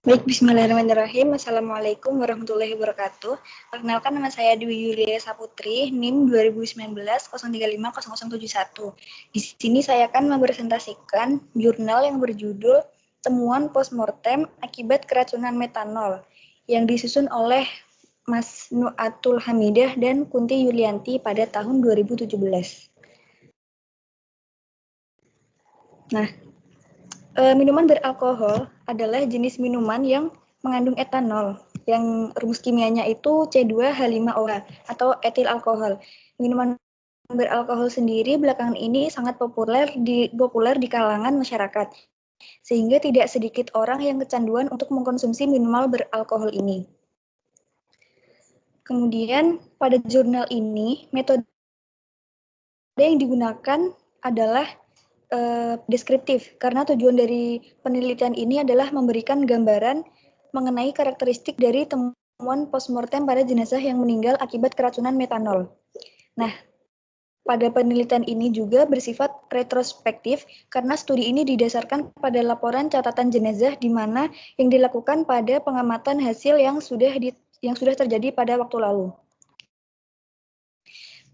Baik, bismillahirrahmanirrahim. Assalamualaikum warahmatullahi wabarakatuh. Perkenalkan, nama saya Dwi Yulia Saputri, NIM 2019 03500071. Di sini saya akan mempresentasikan jurnal yang berjudul Temuan Postmortem Akibat Keracunan Metanol yang disusun oleh Mas Nu'atul Hamidah dan Kunti Yulianti pada tahun 2017. Nah, minuman beralkohol adalah jenis minuman yang mengandung etanol, yang rumus kimianya itu C2H5OH atau etil alkohol. Minuman beralkohol sendiri belakangan ini sangat populer di kalangan masyarakat, sehingga tidak sedikit orang yang kecanduan untuk mengkonsumsi minuman beralkohol ini. Kemudian pada jurnal ini, metode yang digunakan adalah deskriptif, karena tujuan dari penelitian ini adalah memberikan gambaran mengenai karakteristik dari temuan postmortem pada jenazah yang meninggal akibat keracunan metanol. Nah, pada penelitian ini juga bersifat retrospektif, karena studi ini didasarkan pada laporan catatan jenazah di mana yang dilakukan pada pengamatan hasil yang sudah terjadi pada waktu lalu.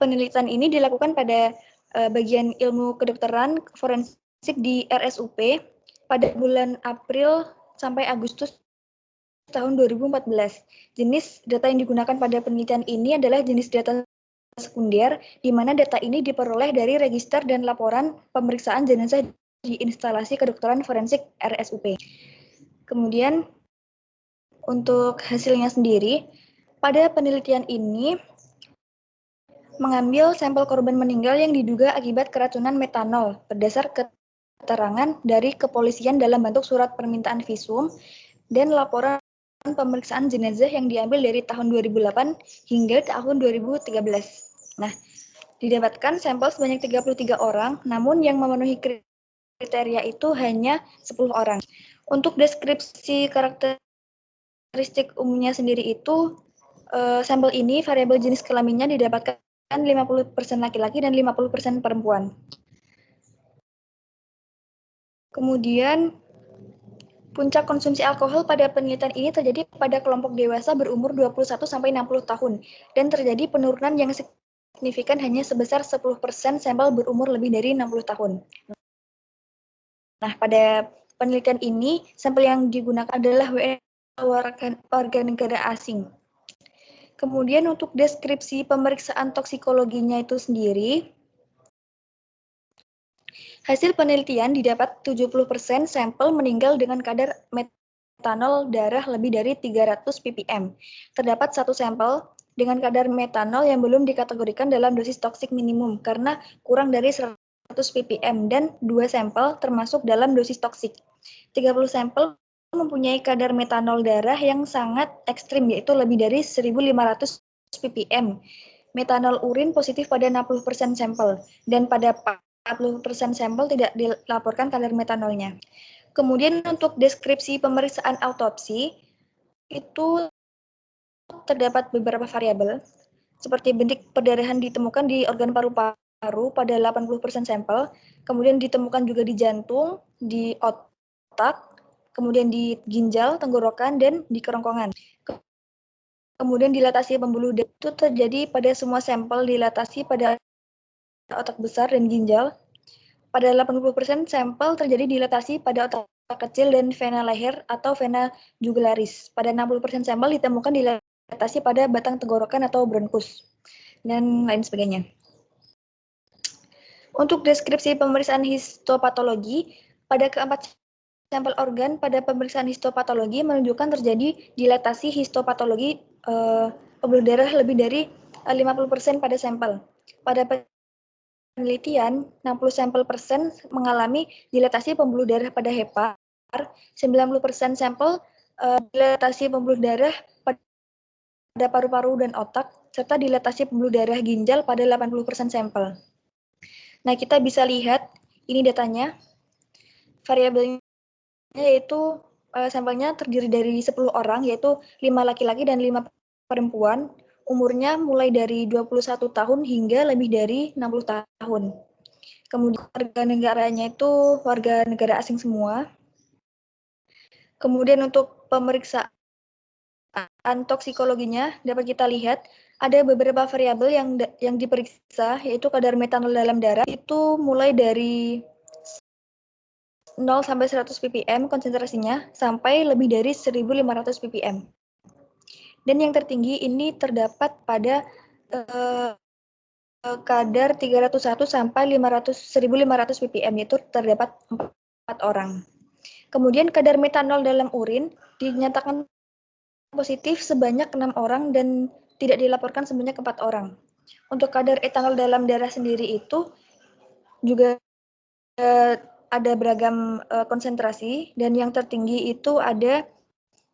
Penelitian ini dilakukan pada bagian ilmu kedokteran forensik di RSUP pada bulan April sampai Agustus tahun 2014. Jenis data yang digunakan pada penelitian ini adalah jenis data sekunder, di mana data ini diperoleh dari register dan laporan pemeriksaan jenazah di instalasi kedokteran forensik RSUP. Kemudian untuk hasilnya sendiri, pada penelitian ini mengambil sampel korban meninggal yang diduga akibat keracunan metanol berdasar keterangan dari kepolisian dalam bentuk surat permintaan visum dan laporan pemeriksaan jenazah yang diambil dari tahun 2008 hingga tahun 2013. Nah, didapatkan sampel sebanyak 33 orang, namun yang memenuhi kriteria itu hanya 10 orang. Untuk deskripsi karakteristik umumnya sendiri itu, sampel ini variabel jenis kelaminnya didapatkan 50% laki-laki dan 50% perempuan. Kemudian, puncak konsumsi alkohol pada penelitian ini terjadi pada kelompok dewasa berumur 21-60 tahun, dan terjadi penurunan yang signifikan hanya sebesar 10% sampel berumur lebih dari 60 tahun. Nah, pada penelitian ini, sampel yang digunakan adalah warga negara asing. Kemudian untuk deskripsi pemeriksaan toksikologinya itu sendiri, hasil penelitian didapat 70% sampel meninggal dengan kadar metanol darah lebih dari 300 ppm. Terdapat satu sampel dengan kadar metanol yang belum dikategorikan dalam dosis toksik minimum karena kurang dari 100 ppm dan 2 sampel termasuk dalam dosis toksik. 30 sampel mempunyai kadar metanol darah yang sangat ekstrim, yaitu lebih dari 1.500 ppm. Metanol urin positif pada 60% sampel, dan pada 40% sampel tidak dilaporkan kadar metanolnya. Kemudian untuk deskripsi pemeriksaan autopsi, itu terdapat beberapa variabel, seperti bintik perdarahan ditemukan di organ paru-paru pada 80% sampel, kemudian ditemukan juga di jantung, di otak, kemudian di ginjal, tenggorokan, dan di kerongkongan. Kemudian dilatasi pembuluh darah itu terjadi pada semua sampel dilatasi pada otak besar dan ginjal. Pada 80% sampel terjadi dilatasi pada otak kecil dan vena leher atau vena jugularis. Pada 60% sampel ditemukan dilatasi pada batang tenggorokan atau bronkus, dan lain sebagainya. Untuk deskripsi pemeriksaan histopatologi, pada keempat sampel organ pada pemeriksaan histopatologi menunjukkan terjadi dilatasi histopatologi pembuluh darah lebih dari 50% pada sampel. Pada penelitian, 60 sampel persen mengalami dilatasi pembuluh darah pada hepar, 90% sampel dilatasi pembuluh darah pada paru-paru dan otak, serta dilatasi pembuluh darah ginjal pada 80% sampel. Nah, kita bisa lihat ini datanya. Variabelnya yaitu sampelnya terdiri dari 10 orang, yaitu 5 laki-laki dan 5 perempuan, umurnya mulai dari 21 tahun hingga lebih dari 60 tahun. Kemudian warga negaranya itu warga negara asing semua. Kemudian untuk pemeriksaan toksikologinya dapat kita lihat ada beberapa variabel yang diperiksa, yaitu kadar metanol dalam darah itu mulai dari 0 sampai 100 ppm konsentrasinya sampai lebih dari 1.500 ppm. Dan yang tertinggi ini terdapat pada kadar 301 sampai 1.500 ppm, yaitu terdapat 4 orang. Kemudian kadar metanol dalam urin dinyatakan positif sebanyak 6 orang dan tidak dilaporkan sebanyak 4 orang. Untuk kadar etanol dalam darah sendiri itu juga ada beragam konsentrasi, dan yang tertinggi itu ada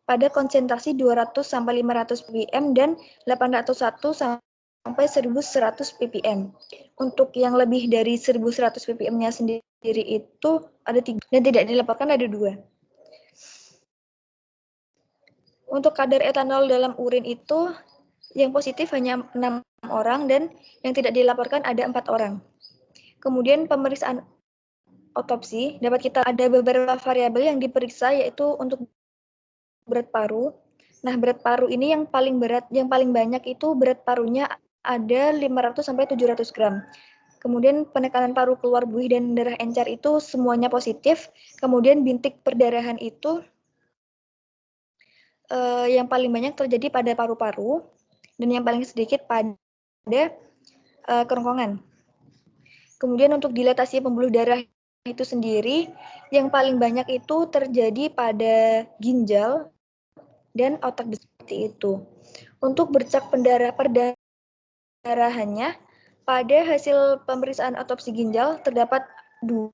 pada konsentrasi 200 sampai 500 ppm dan 801 sampai 1.100 ppm. Untuk yang lebih dari 1.100 ppm-nya sendiri itu ada 3 dan tidak dilaporkan ada 2. Untuk kadar etanol dalam urin itu yang positif hanya 6 orang dan yang tidak dilaporkan ada 4 orang. Kemudian pemeriksaan otopsi dapat kita ada beberapa variabel yang diperiksa, yaitu untuk berat paru. Nah, berat paru ini yang paling banyak itu berat parunya ada 500 sampai 700 gram. Kemudian penekanan paru keluar buih dan darah encer itu semuanya positif. Kemudian bintik perdarahan itu yang paling banyak terjadi pada paru-paru dan yang paling sedikit pada kerongkongan. Kemudian untuk dilatasi pembuluh darah itu sendiri, yang paling banyak itu terjadi pada ginjal dan otak seperti itu. Untuk bercak perdarahannya, pada hasil pemeriksaan otopsi ginjal terdapat 2,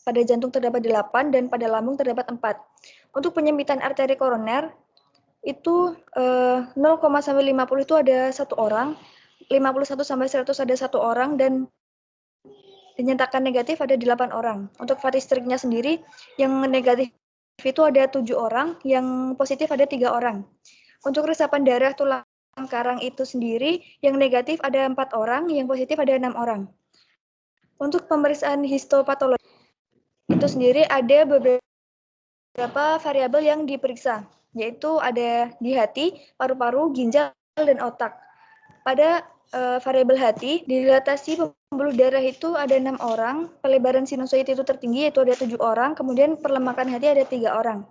pada jantung terdapat 8, dan pada lambung terdapat 4. Untuk penyempitan arteri koroner, itu 0, sampai 50 itu ada 1 orang, 51 sampai 100 ada 1 orang, dan dinyatakan negatif ada 8 orang. Untuk fatistriknya sendiri, yang negatif itu ada 7 orang, yang positif ada 3 orang. Untuk resapan darah tulang karang itu sendiri, yang negatif ada 4 orang, yang positif ada 6 orang. Untuk pemeriksaan histopatologi itu sendiri ada beberapa variabel yang diperiksa, yaitu ada di hati, paru-paru, ginjal, dan otak. Pada variabel hati, dilatasi pembuluh darah itu ada 6 orang, pelebaran sinusoid itu tertinggi yaitu ada 7 orang, kemudian perlemakan hati ada 3 orang.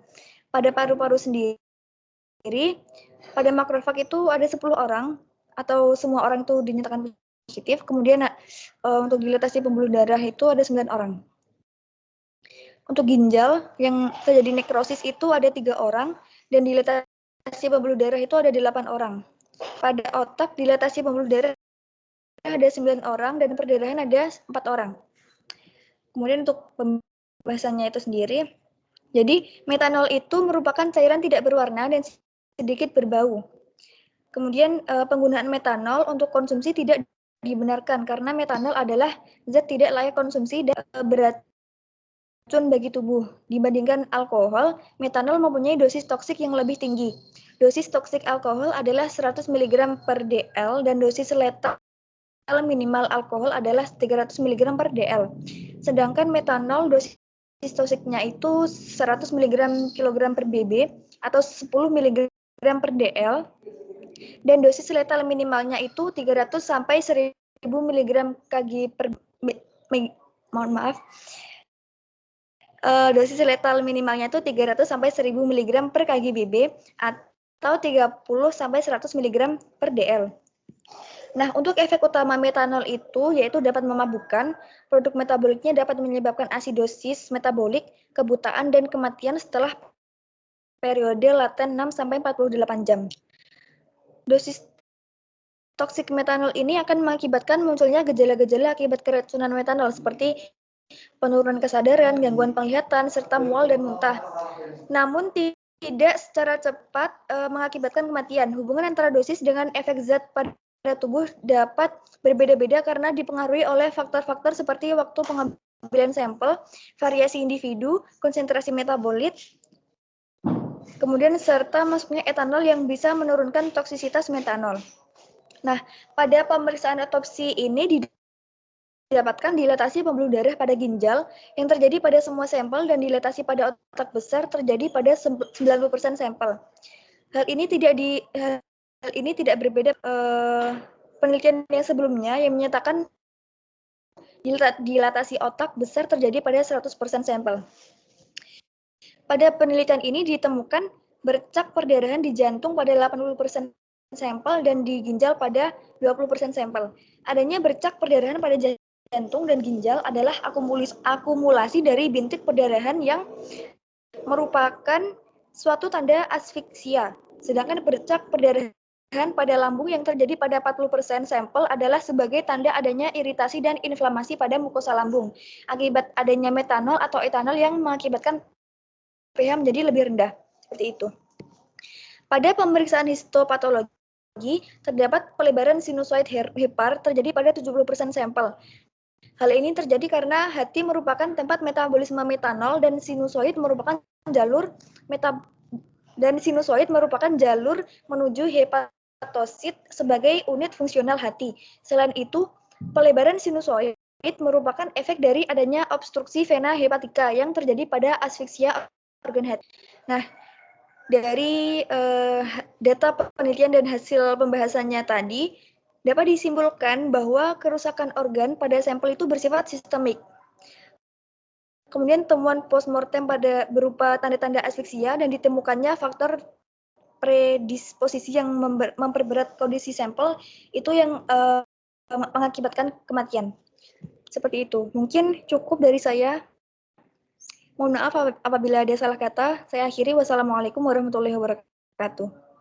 Pada paru-paru sendiri, pada makrofag itu ada 10 orang, atau semua orang itu dinyatakan positif. Kemudian untuk dilatasi pembuluh darah itu ada 9 orang. Untuk ginjal yang terjadi nekrosis itu ada 3 orang, dan dilatasi pembuluh darah itu ada 8 orang. Pada otak, dilatasi pembuluh darah ada 9 orang, dan perdarahan ada 4 orang. Kemudian untuk pembahasannya itu sendiri, jadi metanol itu merupakan cairan tidak berwarna dan sedikit berbau. Kemudian penggunaan metanol untuk konsumsi tidak dibenarkan karena metanol adalah zat tidak layak konsumsi dan beracun bagi tubuh. Dibandingkan alkohol, metanol mempunyai dosis toksik yang lebih tinggi. Dosis toksik alkohol adalah 100 mg per dl dan dosis letal minimal alkohol adalah 300 mg per dl. Sedangkan metanol dosis toksiknya itu 100 mg kilogram per bb atau 10 mg per dl, dan dosis letal minimalnya itu 300 sampai 1000 mg kg per dosis letal minimalnya itu 300 sampai 1000 mg per kg bb atau 30 sampai 100 mg per dl. Nah, untuk efek utama metanol itu yaitu dapat memabukkan, produk metaboliknya dapat menyebabkan asidosis metabolik, kebutaan, dan kematian setelah periode laten 6 sampai 48 jam. Dosis toksik metanol ini akan mengakibatkan munculnya gejala-gejala akibat keracunan metanol seperti penurunan kesadaran, gangguan penglihatan, serta mual dan muntah. Namun tidak secara cepat mengakibatkan kematian. Hubungan antara dosis dengan efek zat pada tubuh dapat berbeda-beda karena dipengaruhi oleh faktor-faktor seperti waktu pengambilan sampel, variasi individu, konsentrasi metabolit, kemudian serta masuknya etanol yang bisa menurunkan toksisitas metanol. Nah, pada pemeriksaan otopsi ini didapatkan dilatasi pembuluh darah pada ginjal yang terjadi pada semua sampel dan dilatasi pada otak besar terjadi pada 90% sampel. Hal ini tidak berbeda penelitian yang sebelumnya yang menyatakan dilatasi otak besar terjadi pada 100% sampel. Pada penelitian ini ditemukan bercak perdarahan di jantung pada 80% sampel dan di ginjal pada 20% sampel. Adanya bercak perdarahan pada jantung dan ginjal adalah akumulasi dari bintik perdarahan yang merupakan suatu tanda asfiksia. Sedangkan bercak perdarahan pada lambung yang terjadi pada 40% sampel adalah sebagai tanda adanya iritasi dan inflamasi pada mukosa lambung akibat adanya metanol atau etanol yang mengakibatkan pH menjadi lebih rendah. Seperti itu. Pada pemeriksaan histopatologi, terdapat pelebaran sinusoid hepar terjadi pada 70% sampel. Hal ini terjadi karena hati merupakan tempat metabolisme metanol dan sinusoid merupakan jalur menuju hepatosit sebagai unit fungsional hati. Selain itu, pelebaran sinusoid merupakan efek dari adanya obstruksi vena hepatika yang terjadi pada asfiksia organ hati. Nah, dari data penelitian dan hasil pembahasannya tadi, dapat disimpulkan bahwa kerusakan organ pada sampel itu bersifat sistemik. Kemudian temuan postmortem berupa tanda-tanda asfiksia dan ditemukannya faktor predisposisi yang memperberat kondisi sampel itu yang mengakibatkan kematian. Seperti itu. Mungkin cukup dari saya. Mohon maaf apabila ada salah kata. Saya akhiri. Wassalamualaikum warahmatullahi wabarakatuh.